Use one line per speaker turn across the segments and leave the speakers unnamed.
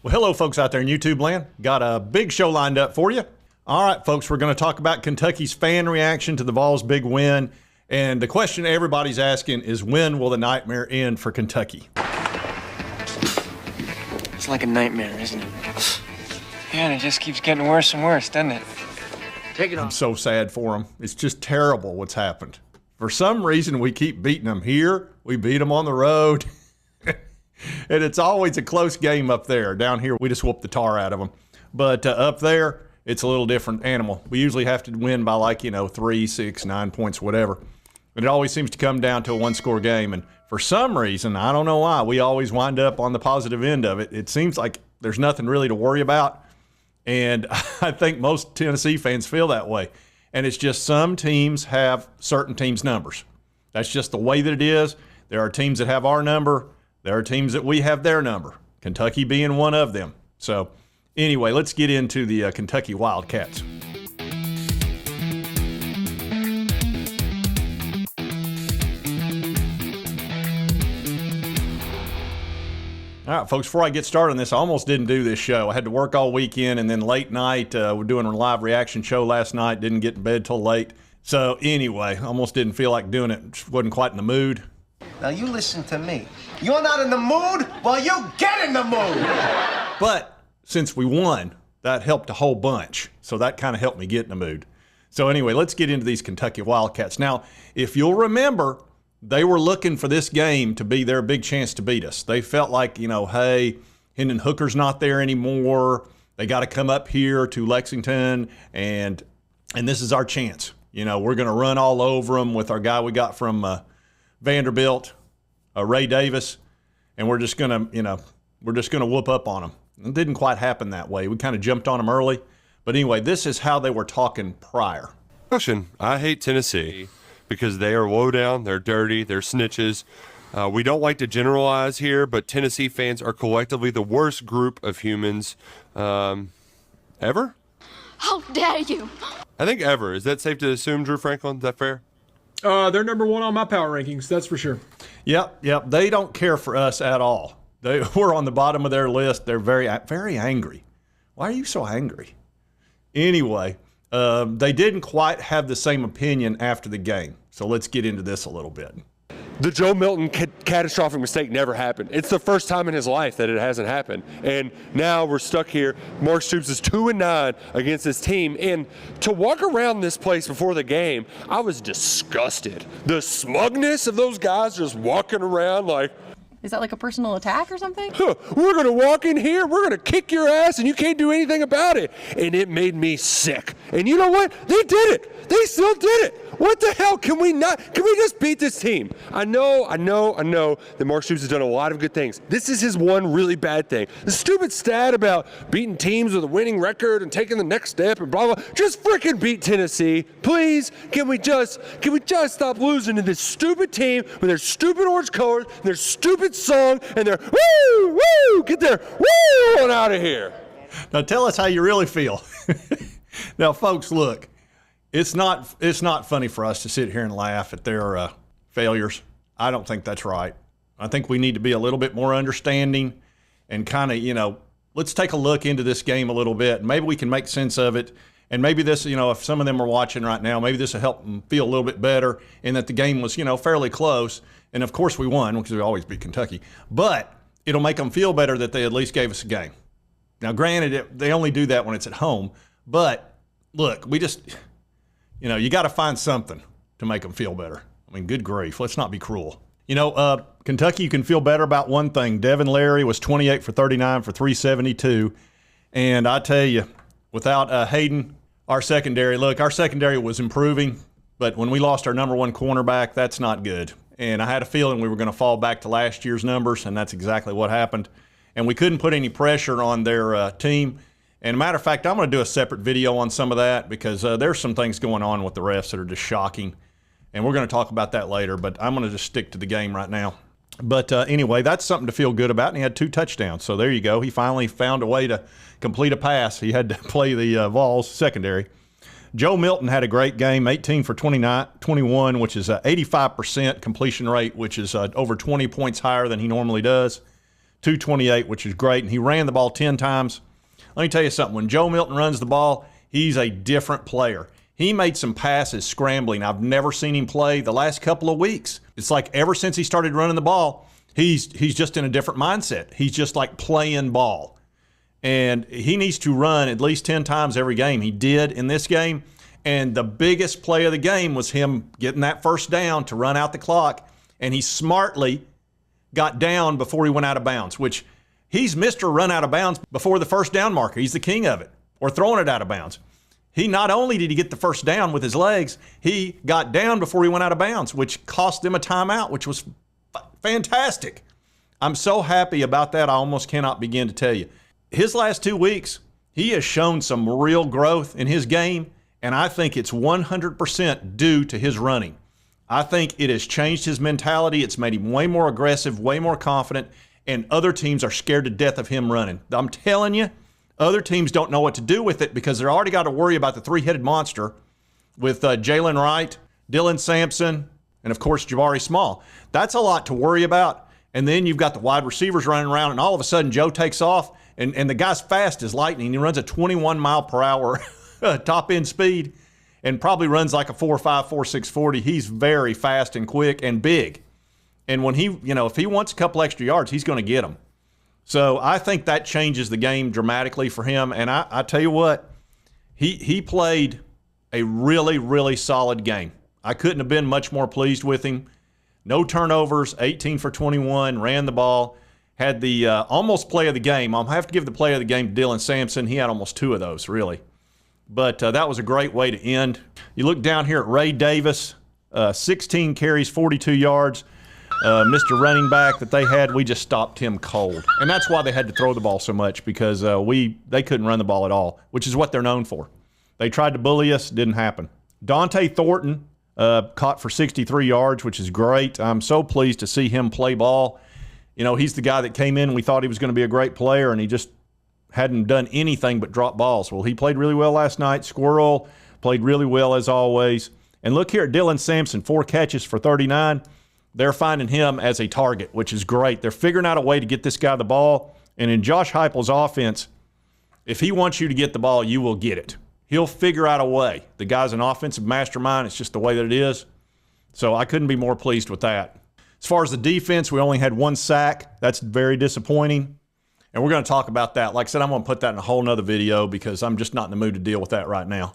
Well, hello, folks out there in YouTube land. Got a big show lined up for you. All right, folks, we're going to talk about Kentucky's fan reaction to the Vols' big win. And the question everybody's asking is, when will the nightmare end for Kentucky?
It's like a nightmare, isn't it? Yeah, and it just keeps getting worse and worse, doesn't it? Take it on.
I'm so sad for them. It's just terrible what's happened. For some reason, we keep beating them here. We beat them on the road. And it's always a close game up there. Down here, we just whoop the tar out of them. But up there, it's a little different animal. We usually have to win by 3, 6, 9 points, whatever. But it always seems to come down to a one-score game. And for some reason, I don't know why, we always wind up on the positive end of it. It seems like there's nothing really to worry about. And I think most Tennessee fans feel that way. And it's just some teams have certain teams' numbers. That's just the way that it is. There are teams that have our number. There are teams that we have their number, Kentucky being one of them. So anyway, let's get into the Kentucky Wildcats. All right, folks, before I get started on this, I almost didn't do this show. I had to work all weekend, and then late night, we're doing a live reaction show last night, didn't get in bed till late. So anyway, almost didn't feel like doing it, just wasn't quite in the mood.
Now you listen to me. You're not in the mood? Well, you get in the mood!
But since we won, that helped a whole bunch. So that kind of helped me get in the mood. So anyway, let's get into these Kentucky Wildcats. Now, if you'll remember, they were looking for this game to be their big chance to beat us. They felt like, hey, Hendon Hooker's not there anymore. They got to come up here to Lexington, and this is our chance. We're going to run all over them with our guy we got from Vanderbilt, Ray Davis, and we're just going to whoop up on them. It didn't quite happen that way. We kind of jumped on them early. But anyway, this is how they were talking prior.
Question, I hate Tennessee because they are low down, they're dirty, they're snitches. We don't like to generalize here, but Tennessee fans are collectively the worst group of humans ever?
How dare you!
I think ever. Is that safe to assume, Drew Franklin? Is that fair?
They're number one on my power rankings, that's for sure.
Yep. They don't care for us at all. We're on the bottom of their list. They're very, very angry. Why are you so angry? Anyway, they didn't quite have the same opinion after the game. So let's get into this a little bit.
The Joe Milton catastrophic mistake never happened. It's the first time in his life that it hasn't happened. And now we're stuck here. Mark Stoops is 2-9 against this team. And to walk around this place before the game, I was disgusted. The smugness of those guys just walking around like,
is that like a personal attack or something?
We're going to walk in here, we're going to kick your ass, and you can't do anything about it. And it made me sick. And you know what? They did it. They still did it. What the hell? Can we just beat this team? I know that Mark Stoops has done a lot of good things. This is his one really bad thing. The stupid stat about beating teams with a winning record and taking the next step and blah, blah. Just freaking beat Tennessee. Please, can we just stop losing to this stupid team with their stupid orange colors, and their stupid song, and their woo, get their woo on out of here.
Now tell us how you really feel. Now, folks, look. It's not funny for us to sit here and laugh at their failures. I don't think that's right. I think we need to be a little bit more understanding and kind of, let's take a look into this game a little bit. Maybe we can make sense of it. And maybe this, if some of them are watching right now, maybe this will help them feel a little bit better in that the game was, fairly close. And, of course, we won because we always beat Kentucky. But it'll make them feel better that they at least gave us a game. Now, granted, they only do that when it's at home. But, look, we just – you got to find something to make them feel better. I mean, good grief. Let's not be cruel. Kentucky, you can feel better about one thing. Devin Leary was 28 for 39 for 372. And I tell you, without Hayden, our secondary was improving. But when we lost our number one cornerback, that's not good. And I had a feeling we were going to fall back to last year's numbers, and that's exactly what happened. And we couldn't put any pressure on their team. And matter of fact, I'm going to do a separate video on some of that because there's some things going on with the refs that are just shocking. And we're going to talk about that later, but I'm going to just stick to the game right now. But anyway, that's something to feel good about, and he had 2 touchdowns. So there you go. He finally found a way to complete a pass. He had to play the Vols secondary. Joe Milton had a great game, 18 for 21, which is an 85% completion rate, which is over 20 points higher than he normally does. 228, which is great, and he ran the ball 10 times. Let me tell you something. When Joe Milton runs the ball, he's a different player. He made some passes scrambling. I've never seen him play the last couple of weeks. It's like ever since he started running the ball, he's just in a different mindset. He's just like playing ball. And he needs to run at least 10 times every game. He did in this game. And the biggest play of the game was him getting that first down to run out the clock. And he smartly got down before he went out of bounds, which he's Mr. Run out of bounds before the first down marker. He's the king of it, or throwing it out of bounds. He not only did he get the first down with his legs, he got down before he went out of bounds, which cost them a timeout, which was fantastic. I'm so happy about that, I almost cannot begin to tell you. His last 2 weeks, he has shown some real growth in his game, and I think it's 100% due to his running. I think it has changed his mentality. It's made him way more aggressive, way more confident, and other teams are scared to death of him running. I'm telling you, other teams don't know what to do with it because they're already got to worry about the three-headed monster with Jalen Wright, Dylan Sampson, and, of course, Jabari Small. That's a lot to worry about. And then you've got the wide receivers running around, and all of a sudden Joe takes off, and the guy's fast as lightning. He runs a 21-mile-per-hour top-end speed and probably runs like a 4.5, 4.6 40. He's very fast and quick and big. And when he, if he wants a couple extra yards, he's going to get them. So I think that changes the game dramatically for him. And I tell you what, he played a really, really solid game. I couldn't have been much more pleased with him. No turnovers, 18 for 21, ran the ball, had the almost play of the game. I'll have to give the play of the game to Dylan Sampson. He had almost 2 of those, really. But that was a great way to end. You look down here at Ray Davis, 16 carries, 42 yards. Mr. Running Back that they had, we just stopped him cold. And that's why they had to throw the ball so much, because they couldn't run the ball at all, which is what they're known for. They tried to bully us, didn't happen. Dante Thornton caught for 63 yards, which is great. I'm so pleased to see him play ball. He's the guy that came in, we thought he was going to be a great player, and he just hadn't done anything but drop balls. Well, he played really well last night. Squirrel played really well as always. And look here at Dylan Sampson, 4 catches for 39. They're finding him as a target, which is great. They're figuring out a way to get this guy the ball. And in Josh Heupel's offense, if he wants you to get the ball, you will get it. He'll figure out a way. The guy's an offensive mastermind. It's just the way that it is. So I couldn't be more pleased with that. As far as the defense, we only had 1 sack. That's very disappointing. And we're going to talk about that. Like I said, I'm going to put that in a whole nother video because I'm just not in the mood to deal with that right now.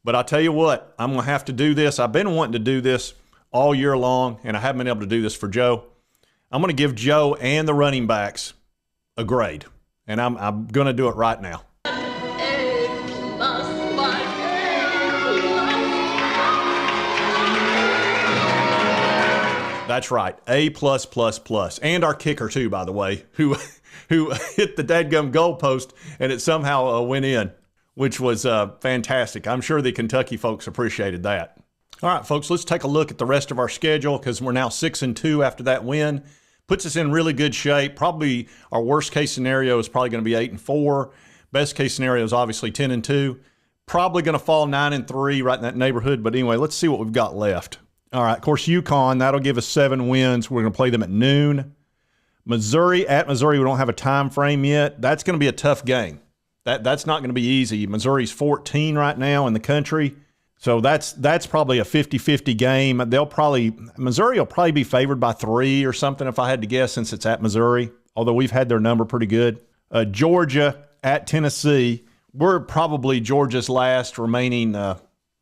But I'll tell you what, I'm going to have to do this. I've been wanting to do this all year long, and I haven't been able to do this for Joe. I'm going to give Joe and the running backs a grade, and I'm going to do it right now. That's right, A+++. And our kicker, too, by the way, who hit the dadgum goalpost, and it somehow went in, which was fantastic. I'm sure the Kentucky folks appreciated that. All right, folks, let's take a look at the rest of our schedule because we're now 6-2 after that win. Puts us in really good shape. Probably our worst case scenario is probably going to be 8-4. Best case scenario is obviously 10-2. Probably going to fall 9-3 right in that neighborhood. But anyway, let's see what we've got left. All right, of course, UConn, that'll give us 7 wins. We're going to play them at noon. Missouri, at Missouri, we don't have a time frame yet. That's going to be a tough game. That's not going to be easy. Missouri's 14 right now in the country. So that's probably a 50-50 game. Missouri will probably be favored by 3 or something if I had to guess, since it's at Missouri, although we've had their number pretty good. Georgia at Tennessee. We're probably Georgia's last remaining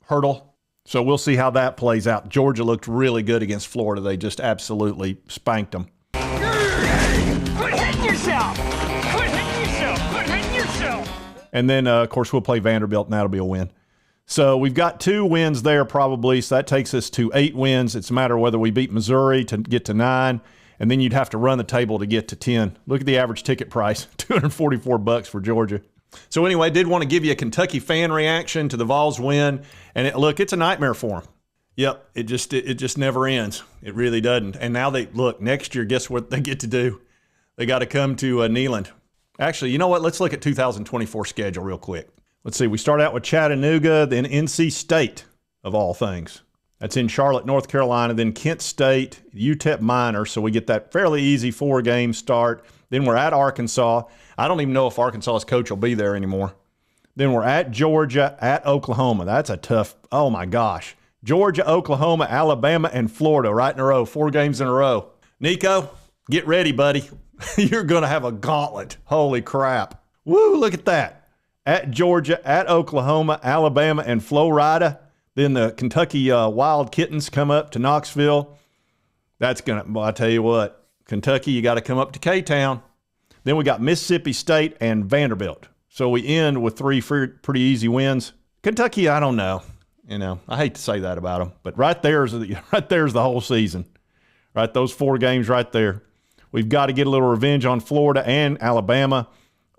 hurdle. So we'll see how that plays out. Georgia looked really good against Florida. They just absolutely spanked them.
Quit hitting yourself! Quit hitting yourself! Quit hitting yourself!
And then, of course, we'll play Vanderbilt, and that'll be a win. So we've got 2 wins there probably, so that takes us to 8 wins. It's a matter of whether we beat Missouri to get to 9, and then you'd have to run the table to get to 10. Look at the average ticket price, $244 for Georgia. So anyway, I did want to give you a Kentucky fan reaction to the Vols win, and it's a nightmare for them. Yep, it just never ends. It really doesn't. And now next year, guess what they get to do? They got to come to Neyland. Actually, you know what? Let's look at 2024 schedule real quick. Let's see. We start out with Chattanooga, then NC State, of all things. That's in Charlotte, North Carolina, then Kent State, UTEP Minor. So we get that fairly easy 4-game start. Then we're at Arkansas. I don't even know if Arkansas's coach will be there anymore. Then we're at Georgia, at Oklahoma. That's a tough, oh my gosh. Georgia, Oklahoma, Alabama, and Florida right in a row. 4 games in a row. Nico, get ready, buddy. You're going to have a gauntlet. Holy crap. Woo, look at that. At Georgia, at Oklahoma, Alabama, and Florida. Then the Kentucky Wild Kittens come up to Knoxville. That's going to, well, I tell you what, Kentucky, you got to come up to K-Town. Then we got Mississippi State and Vanderbilt. So we end with 3 pretty easy wins. Kentucky, I don't know. You know, I hate to say that about them, but right there's the whole season. Right, those 4 games right there. We've got to get a little revenge on Florida and Alabama.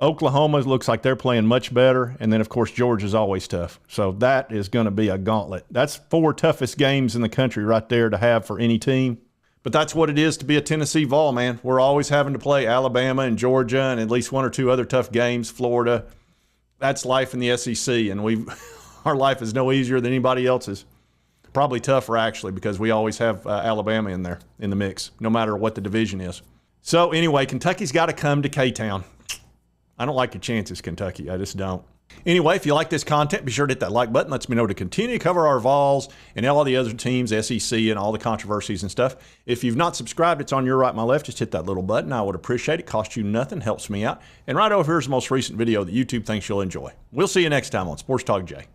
Oklahoma looks like they're playing much better. And then, of course, Georgia's always tough. So that is going to be a gauntlet. That's 4 toughest games in the country right there to have for any team. But that's what it is to be a Tennessee Vol, man. We're always having to play Alabama and Georgia and at least 1 or 2 other tough games, Florida. That's life in the SEC, and our life is no easier than anybody else's. Probably tougher, actually, because we always have Alabama in there in the mix, no matter what the division is. So anyway, Kentucky's got to come to K-Town. I don't like your chances, Kentucky. I just don't. Anyway, if you like this content, be sure to hit that like button. Lets me know to continue to cover our Vols and all the other teams, SEC, and all the controversies and stuff. If you've not subscribed, it's on your right, my left. Just hit that little button. I would appreciate it. Costs you nothing. Helps me out. And right over here is the most recent video that YouTube thinks you'll enjoy. We'll see you next time on Sports Talk Jay.